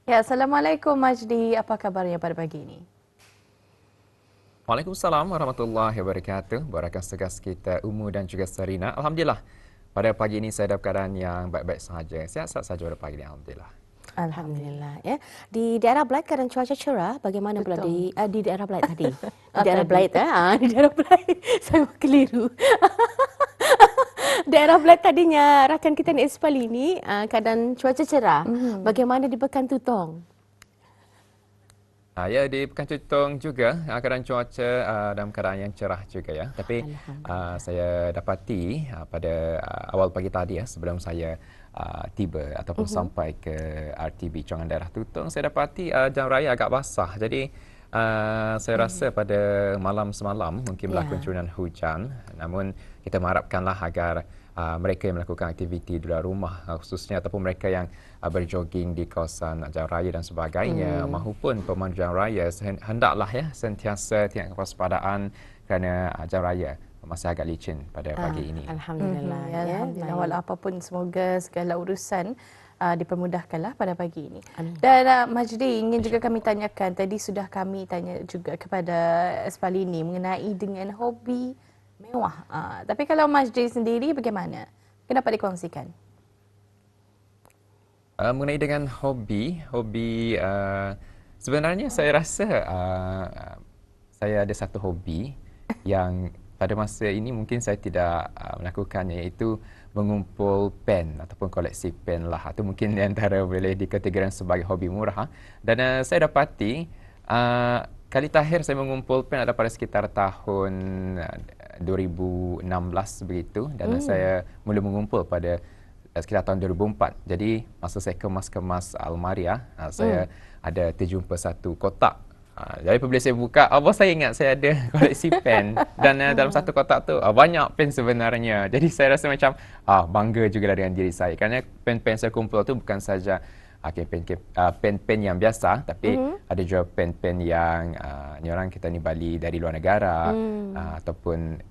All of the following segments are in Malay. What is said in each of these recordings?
Ya, Assalamualaikum Majdi. Apa kabarnya pada pagi ini? Waalaikumsalam warahmatullahi wabarakatuh. Barakan segas kita Umu dan juga Sarina. Alhamdulillah. Pada pagi ini saya dalam keadaan yang baik-baik sahaja. Sihat-sihat saja pada pagi ini. Alhamdulillah. Alhamdulillah. Alhamdulillah ya. Di daerah Belait keadaan cuaca cerah, bagaimana pula Betul. di daerah Belait tadi? Di Oh, daerah tadi. Belait di daerah Belait. Saya keliru. Daerah Belait tadinya rakan kita ni Isfal ini keadaan cuaca cerah. Bagaimana di Pekan Tutong? Ya, di Pekan Tutong juga keadaan cuaca dalam keadaan yang cerah juga ya. Tapi Alhamdulillah. saya dapati pada awal pagi tadi ya, sebelum saya tiba ataupun sampai ke RTB Cawangan Daerah Tutong, saya dapati jalan raya agak basah. Jadi saya rasa pada malam semalam mungkin berlaku Ya. turunan hujan. Namun kita mengharapkanlah agar mereka yang melakukan aktiviti di luar rumah khususnya ataupun mereka yang berjoging di kawasan jalan raya dan sebagainya maupun pemandu jalan raya hendaklah ya sentiasa tingkatkan kewaspadaan kerana jalan raya masih agak licin pada pagi ini. Alhamdulillah Ya, Alhamdulillah. Baik. Walau apapun, semoga segala urusan dipermudahkanlah pada pagi ini. Amin. Dan Majdi, ingin juga kami tanyakan, tadi sudah kami tanya juga kepada Espalini mengenai dengan hobi mewah. Tapi kalau Majdi sendiri bagaimana? Mungkin dapat dikongsikan. Mengenai dengan hobi sebenarnya saya rasa saya ada satu hobi yang pada masa ini mungkin saya tidak melakukannya, iaitu mengumpul pen ataupun koleksi pen lah. Itu mungkin di antara boleh dikategorikan sebagai hobi murah. Dan saya dapati kali terakhir saya mengumpul pen adalah pada sekitar tahun 2016 begitu, dan saya mula mengumpul pada sekitar tahun 2004. Jadi masa saya kemas-kemas almari saya ada terjumpa satu kotak. Jadi apabila saya buka, saya ingat saya ada koleksi pen, dan dalam satu kotak tu banyak pen sebenarnya. Jadi saya rasa macam bangga juga dengan diri saya, kerana pen-pen saya kumpul tu bukan saja pen-pen yang biasa, tapi ada juga pen-pen yang ni orang kita ni Bali dari luar negara, ataupun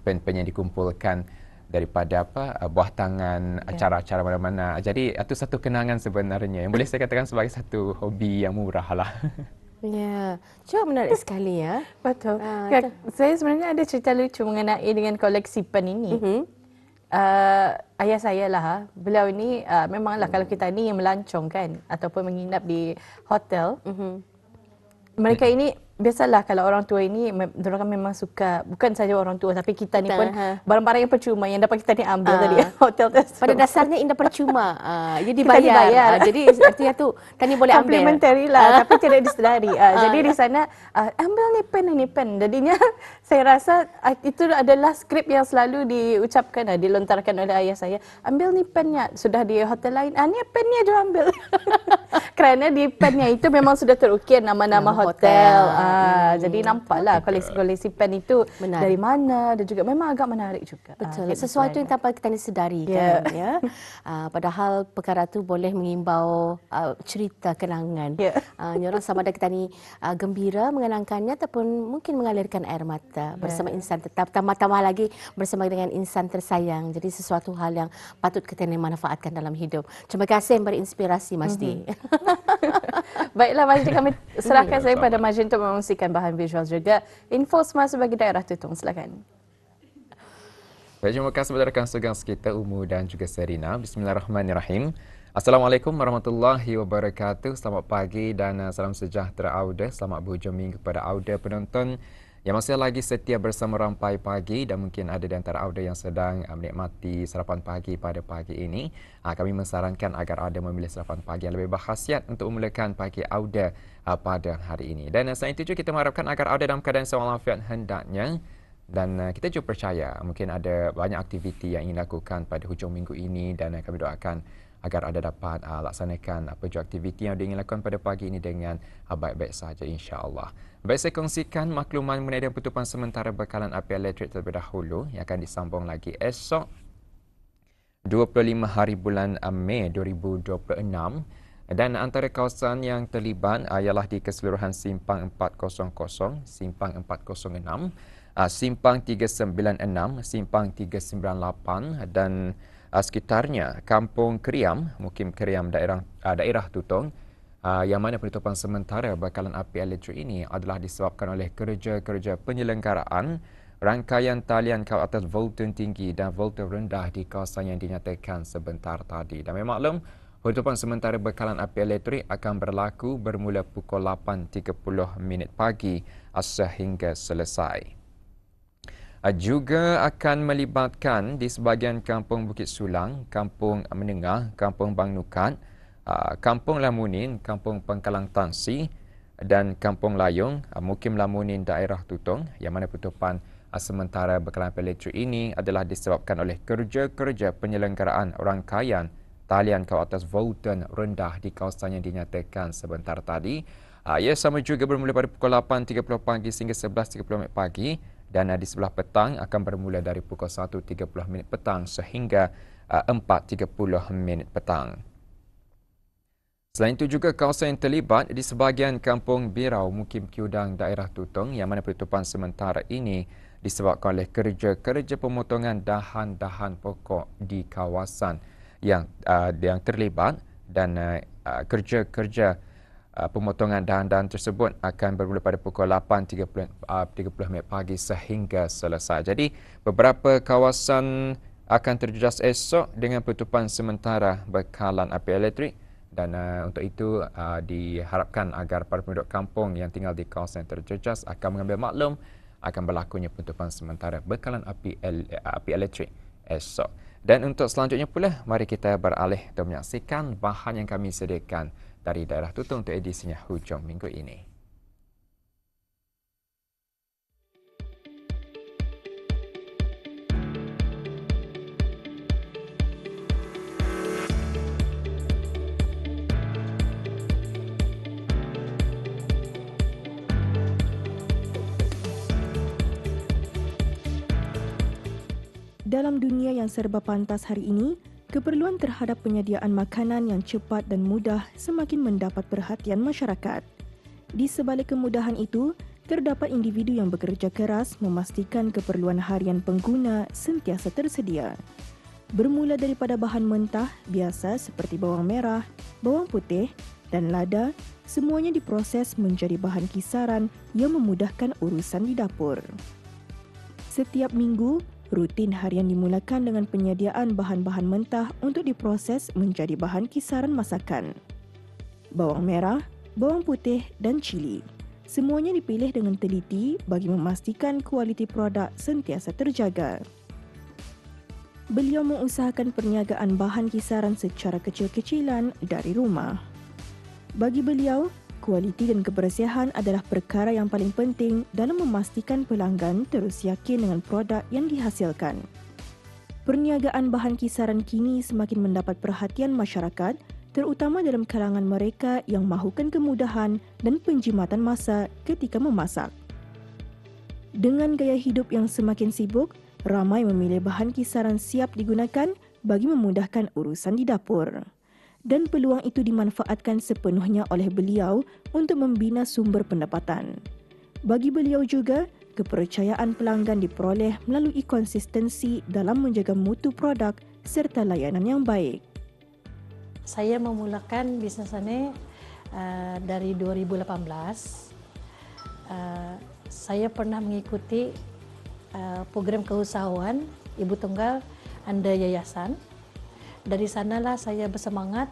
pen-pen yang dikumpulkan daripada buah tangan acara-acara mana-mana. Jadi itu satu kenangan sebenarnya yang boleh saya katakan sebagai satu hobi yang murah lah. Ya, cuba menarik sekali ya. Betul. Saya sebenarnya ada cerita lucu mengenai dengan koleksi pen ini. Ayah saya lah, beliau ini memanglah kalau kita ni yang melancong kan ataupun menginap di hotel, mereka ini biasalah kalau orang tua ini mereka memang suka, bukan saja orang tua tapi kita ni pun barang-barang yang percuma yang dapat kita ni ambil dari hotel tersebut. Pada dasarnya indah percuma. Ia Kita dibayar. dibayar. Jadi artinya tu tani boleh ambil. Complimentary lah tapi tidak disedari. Jadi di sana ambil ni pen. Jadinya saya rasa itu adalah skrip yang selalu diucapkan, dilontarkan oleh ayah saya. Ambil ni pennya. Sudah di hotel lain, ni pennya je ambil. Kerana di pennya itu memang sudah terukir nama-nama hotel. Jadi nampaklah koleksi-koleksi pen itu Benar. dari mana, dan juga memang agak menarik juga. Betul. Sesuatu yang tanpa kita disedari kan ya. Padahal perkara tu boleh mengimbau cerita kenangan. Orang sama ada kita ni gembira mengenangkannya ataupun mungkin mengalirkan air mata bersama insan tetap, tambah-tambah lagi bersama dengan insan tersayang. Jadi sesuatu hal yang patut kita ni manfaatkan dalam hidup. Terima kasih yang berinspirasi Masdi. Baiklah Majdi, kami serahkan saya pada Majdi untuk mengungsikan bahan visual juga. Info semasa bagi daerah Tutong, silakan. Baik, terima kasih kepada rakan segang kita Umu dan juga Serina. Bismillahirrahmanirrahim. Assalamualaikum warahmatullahi wabarakatuh. Selamat pagi dan salam sejahtera Auda. Selamat berhujung minggu kepada Auda penonton yang masih lagi setia bersama Rampai Pagi, dan mungkin ada di antara Auda yang sedang menikmati sarapan pagi pada pagi ini. Kami mensarankan agar Auda memilih sarapan pagi yang lebih berkhasiat untuk memulakan pagi Auda pada hari ini. Dan selain itu juga kita mengharapkan agar Auda dalam keadaan sihat walafiat hendaknya. Dan kita juga percaya mungkin ada banyak aktiviti yang ingin lakukan pada hujung minggu ini, dan kami doakan agar anda dapat laksanakan apa juga aktiviti yang anda ingin lakukan pada pagi ini dengan baik-baik sahaja insya-Allah. Baik, saya kongsikan maklumat mengenai penutupan sementara bekalan api elektrik terlebih dahulu yang akan disambung lagi esok 25 hari bulan Mei 2026. Dan antara kawasan yang terlibat ialah di keseluruhan Simpang 400, Simpang 406, Simpang 396, Simpang 398 dan sekitarnya, Kampung Keriam, Mukim Keriam daerah Tutong, yang mana penutupan sementara bekalan api elektrik ini adalah disebabkan oleh kerja-kerja penyelenggaraan rangkaian talian kawat atas volten tinggi dan volten rendah di kawasan yang dinyatakan sebentar tadi. Dan memang penutupan sementara bekalan api elektrik akan berlaku bermula pukul 8.30 minit pagi sehingga selesai. Juga akan melibatkan di sebahagian Kampung Bukit Sulang, Kampung Menengah, Kampung Bang Nukat, Kampung Lamunin, Kampung Pangkalang Tansi dan Kampung Layung, Mukim Lamunin daerah Tutong, yang mana penutupan sementara bekalan elektrik ini adalah disebabkan oleh kerja-kerja penyelenggaraan rangkaian talian kawat atas volten rendah di kawasan yang dinyatakan sebentar tadi. Ia sama juga bermula pada pukul 8.30 pagi sehingga 11.30 pagi dan di sebelah petang akan bermula dari pukul 1.30 petang sehingga 4.30 petang. Selain itu juga kawasan yang terlibat di sebahagian Kampung Birau, Mukim Kiudang, daerah Tutong, yang mana penutupan sementara ini disebabkan oleh kerja-kerja pemotongan dahan-dahan pokok di kawasan yang terlibat dan kerja-kerja pemotongan dahan-dahan tersebut akan bermula pada pukul 8.30 pagi sehingga selesai. Jadi beberapa kawasan akan terjejas esok dengan penutupan sementara bekalan api elektrik. Dan untuk itu diharapkan agar para penduduk kampung yang tinggal di kawasan yang terjejas akan mengambil maklum akan berlakunya penutupan sementara bekalan api elektrik esok. Dan untuk selanjutnya pula, mari kita beralih untuk menyaksikan bahan yang kami sediakan dari daerah Tutong untuk edisinya hujung minggu ini. Dalam dunia yang serba pantas hari ini, keperluan terhadap penyediaan makanan yang cepat dan mudah semakin mendapat perhatian masyarakat. Di sebalik kemudahan itu, terdapat individu yang bekerja keras memastikan keperluan harian pengguna sentiasa tersedia. Bermula daripada bahan mentah biasa seperti bawang merah, bawang putih dan lada, semuanya diproses menjadi bahan kisaran yang memudahkan urusan di dapur. Setiap minggu, rutin harian dimulakan dengan penyediaan bahan-bahan mentah untuk diproses menjadi bahan kisaran masakan. Bawang merah, bawang putih dan cili. Semuanya dipilih dengan teliti bagi memastikan kualiti produk sentiasa terjaga. Beliau mengusahakan perniagaan bahan kisaran secara kecil-kecilan dari rumah. Bagi beliau, kualiti dan kebersihan adalah perkara yang paling penting dalam memastikan pelanggan terus yakin dengan produk yang dihasilkan. Perniagaan bahan kisaran kini semakin mendapat perhatian masyarakat, terutama dalam kalangan mereka yang mahukan kemudahan dan penjimatan masa ketika memasak. Dengan gaya hidup yang semakin sibuk, ramai memilih bahan kisaran siap digunakan bagi memudahkan urusan di dapur. Dan peluang itu dimanfaatkan sepenuhnya oleh beliau untuk membina sumber pendapatan. Bagi beliau juga, kepercayaan pelanggan diperoleh melalui konsistensi dalam menjaga mutu produk serta layanan yang baik. Saya memulakan bisnes ini dari 2018. Saya pernah mengikuti program keusahawan Ibu Tunggal Anda Yayasan. Dari sanalah saya bersemangat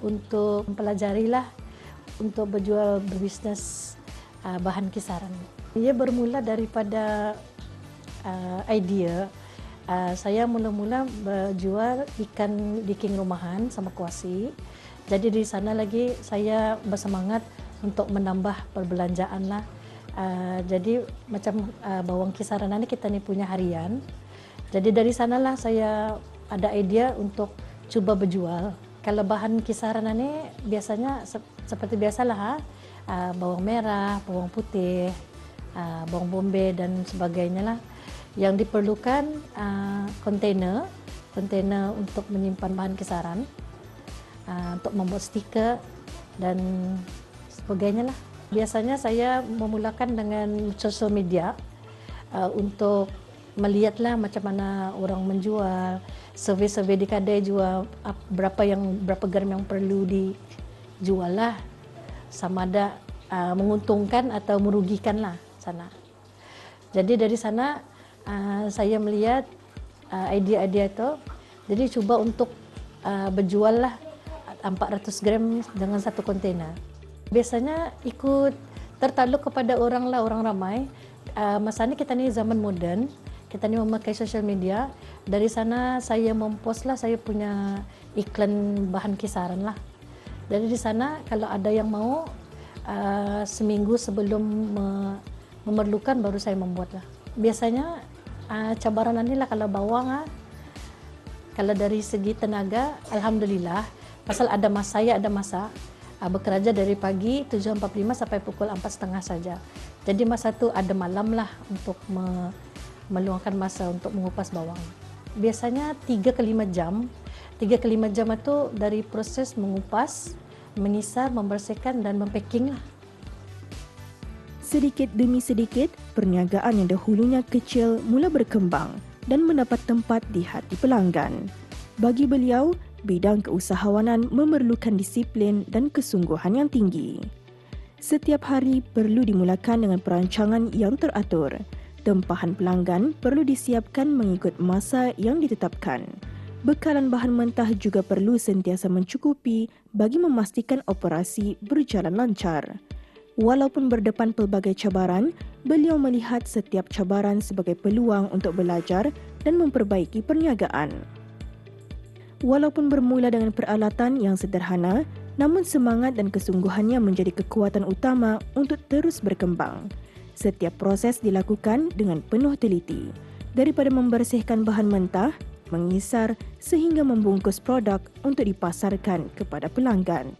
untuk mempelajarilah untuk berjual berbisnes bahan kisaran. Ia bermula daripada idea. Saya mula-mula berjual ikan diking rumahan sama kuasi. Jadi di sana lagi saya bersemangat untuk menambah perbelanjaan lah. Jadi macam bawang kisaran ini kita ni punya harian. Jadi dari sanalah saya ada idea untuk cuba berjual. Kalau bahan kisaran ini biasanya seperti biasalah, bawang merah, bawang putih, bawang bombay dan sebagainya lah. Yang diperlukan kontainer untuk menyimpan bahan kisaran, untuk membuat stiker dan sebagainya lah. Biasanya saya memulakan dengan sosial media untuk melihatlah macam mana orang menjual, survei-survei di kedai jual berapa gram yang perlu dijual lah. sama ada menguntungkan atau merugikan lah sana. Jadi dari sana saya melihat idea-idea itu, jadi coba untuk berjual lah 400 gram dengan satu kontainer. Biasanya ikut tertakluk kepada orang lah, orang ramai. Masa ini kita ni zaman moden, kita ni memakai sosial media. Dari sana saya mempost lah saya punya iklan bahan kisaran lah. Dari di sana kalau ada yang mau seminggu sebelum memerlukan baru saya membuat lah. Biasanya cabaran ini lah kalau bawang kalau dari segi tenaga alhamdulillah pasal ada masa saya ada masa bekerja dari pagi 7.45 sampai pukul 4.30 saja. Jadi masa tu ada malam lah untuk meluangkan masa untuk mengupas bawang. Biasanya 3 ke 5 jam. 3 ke 5 jam itu dari proses mengupas, mengisar, membersihkan dan mempacking lah. Sedikit demi sedikit, perniagaan yang dahulunya kecil mula berkembang dan mendapat tempat di hati pelanggan. Bagi beliau, bidang keusahawanan memerlukan disiplin dan kesungguhan yang tinggi. Setiap hari perlu dimulakan dengan perancangan yang teratur. Tempahan pelanggan perlu disiapkan mengikut masa yang ditetapkan. Bekalan bahan mentah juga perlu sentiasa mencukupi bagi memastikan operasi berjalan lancar. Walaupun berdepan pelbagai cabaran, beliau melihat setiap cabaran sebagai peluang untuk belajar dan memperbaiki perniagaan. Walaupun bermula dengan peralatan yang sederhana, namun semangat dan kesungguhannya menjadi kekuatan utama untuk terus berkembang. Setiap proses dilakukan dengan penuh teliti, daripada membersihkan bahan mentah, mengisar sehingga membungkus produk untuk dipasarkan kepada pelanggan.